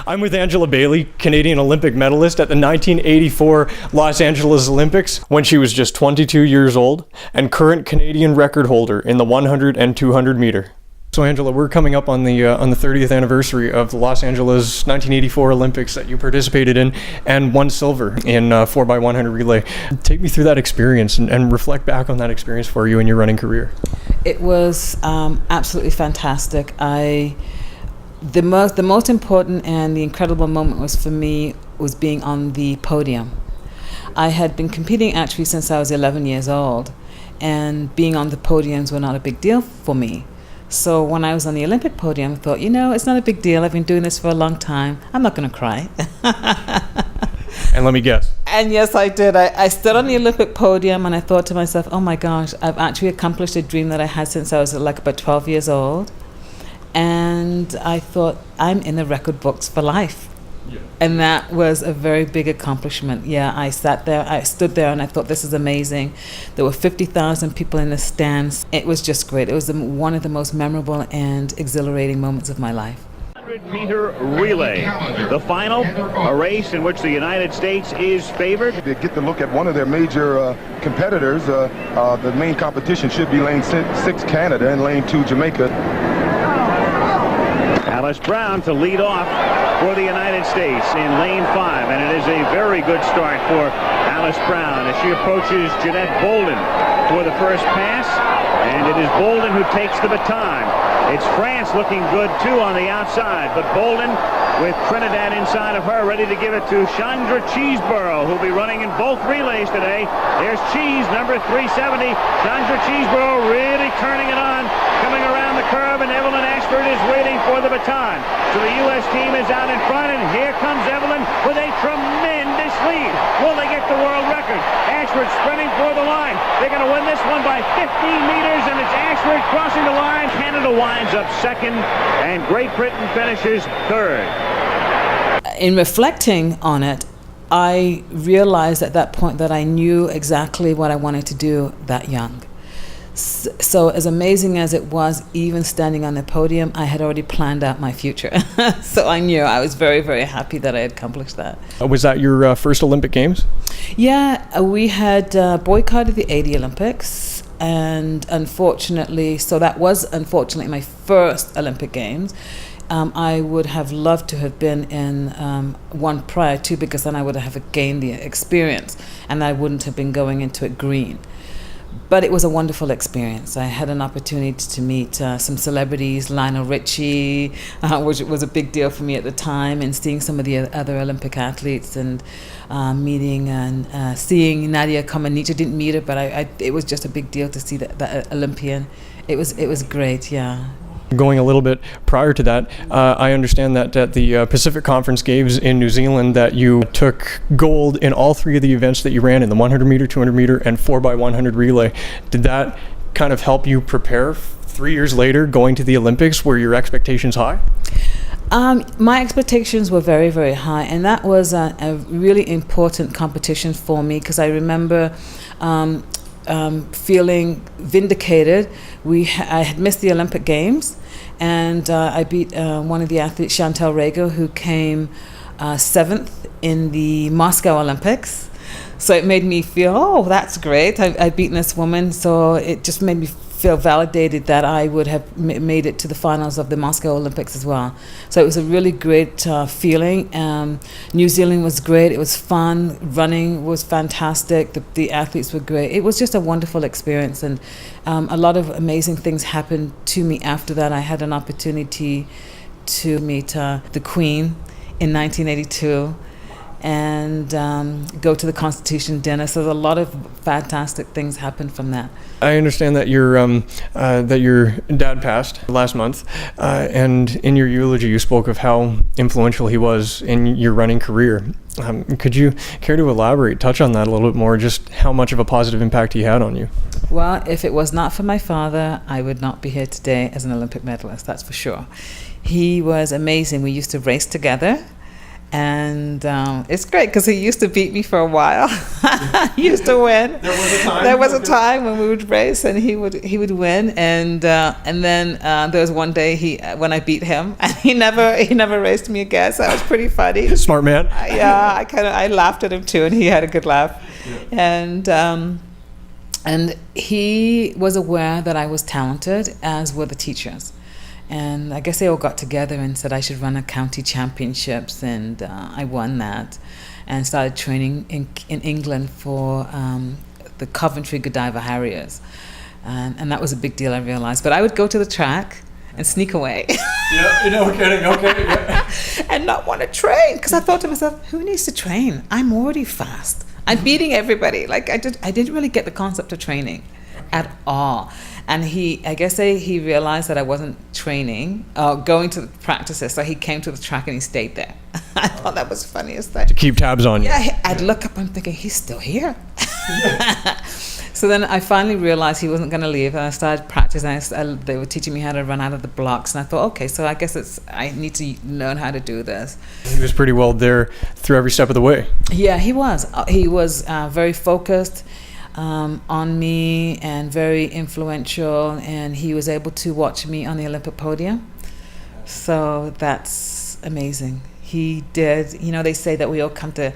I'm with Angela Bailey, Canadian Olympic medalist at the 1984 Los Angeles Olympics when she was just 22 years old, and current Canadian record holder in the 100 and 200 meter. So Angela, we're coming up on the 30th anniversary of the Los Angeles 1984 Olympics that you participated in and won silver in 4x100 relay. Take me through that experience and reflect back on that experience for you in your running career. It was absolutely fantastic. The most important and the incredible moment was for me was being on the podium. I had been competing actually since I was 11 years old, and being on the podiums were not a big deal for me. So when I was on the Olympic podium, I thought, it's not a big deal. I've been doing this for a long time. I'm not going to cry. And let me guess. And yes, I did. I stood on the Olympic podium and I thought to myself, oh my gosh, I've actually accomplished a dream that I had since I was like about 12 years old. And I thought, I'm in the record books for life. Yeah. And that was a very big accomplishment. Yeah, I stood there and I thought, this is amazing. There were 50,000 people in the stands. It was just great. It was one of the most memorable and exhilarating moments of my life. 100-meter relay. The final, a race in which the United States is favored. They get to look at one of their major competitors. The main competition should be lane 6 Canada and lane 2 Jamaica. Alice Brown to lead off for the United States in lane 5, and it is a very good start for Alice Brown as she approaches Jeanette Bolden for the first pass, and it is Bolden who takes the baton. It's France looking good too on the outside, but Bolden with Trinidad inside of her, ready to give it to Chandra Cheeseborough, who'll be running in both relays today. There's Cheese, number 370. Chandra Cheeseborough really turning it on, coming around the curve, and Evelyn Ashford is waiting for the baton. So the U.S. team is out in front, and here comes Evelyn with a tremendous lead. Will they get the world record? Ashford sprinting for the line. They're going to win this one by 15 meters, and it's Ashford crossing the line. Canada winds up second, and Great Britain finishes third. In reflecting on it, I realized at that point that I knew exactly what I wanted to do that young. So as amazing as it was, even standing on the podium, I had already planned out my future. So I knew I was very, very happy that I had accomplished that. Was that your first Olympic Games? Yeah, we had boycotted the 80 Olympics. And unfortunately, so that was unfortunately my first Olympic Games. I would have loved to have been in one prior to, because then I would have gained the experience and I wouldn't have been going into it green. But it was a wonderful experience. I had an opportunity to meet some celebrities, Lionel Richie, which was a big deal for me at the time, and seeing some of the other Olympic athletes, and meeting and seeing Nadia Comaneci. Didn't meet her, but it was just a big deal to see that Olympian. It was great, yeah. Going a little bit prior to that, I understand that at the Pacific Conference Games in New Zealand that you took gold in all 3 of the events that you ran in the 100 meter, 200 meter, and 4x100 relay. Did that kind of help you prepare 3 years later going to the Olympics? Were your expectations high? My expectations were very, very high, and that was a really important competition for me, because I remember feeling vindicated. I had missed the Olympic Games, and I beat one of the athletes, Chantal Rego, who came 7th in the Moscow Olympics. So it made me feel, oh, that's great. I've beaten this woman. So it just made me feel validated that I would have made it to the finals of the Moscow Olympics as well. So it was a really great feeling. New Zealand was great. It was fun. Running was fantastic. The athletes were great. It was just a wonderful experience, and a lot of amazing things happened to me after that. I had an opportunity to meet the Queen in 1982 and go to the Constitution dinner. So a lot of fantastic things happened from that. I understand that your dad passed last month, and in your eulogy you spoke of how influential he was in your running career. Could you care to elaborate, touch on that a little bit more, just how much of a positive impact he had on you? Well, if it was not for my father, I would not be here today as an Olympic medalist, that's for sure. He was amazing. We used to race together, And it's great because he used to beat me for a while. He used to win. There was a time when we would race, and he would win. And then there was one day when I beat him, and he never raced me again. So that was pretty funny. Smart man. Yeah, I laughed at him too, and he had a good laugh. Yeah. And he was aware that I was talented, as were the teachers. And I guess they all got together and said I should run a county championships, and I won that, and started training in England for the Coventry Godiva Harriers, and that was a big deal, I realized. But I would go to the track and sneak away. Yeah, no kidding. Okay. Yeah. And not want to train, because I thought to myself, who needs to train? I'm already fast. I'm beating everybody. Like I didn't really get the concept of training at all. And I guess he realized that I wasn't training, going to the practices. So he came to the track and he stayed there. I thought that was the funniest thing. To keep tabs on you. Yeah, I'd look up, I'm thinking, he's still here. So then I finally realized he wasn't going to leave, and I started practicing. They were teaching me how to run out of the blocks, and I thought, okay, so I guess I need to learn how to do this. He was pretty well there through every step of the way. Yeah, he was. He was very focused on me and very influential, and he was able to watch me on the Olympic podium. So that's amazing. He did. They say that we all come to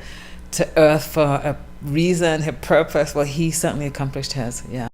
Earth for a reason, a purpose. Well, he certainly accomplished his. Yeah.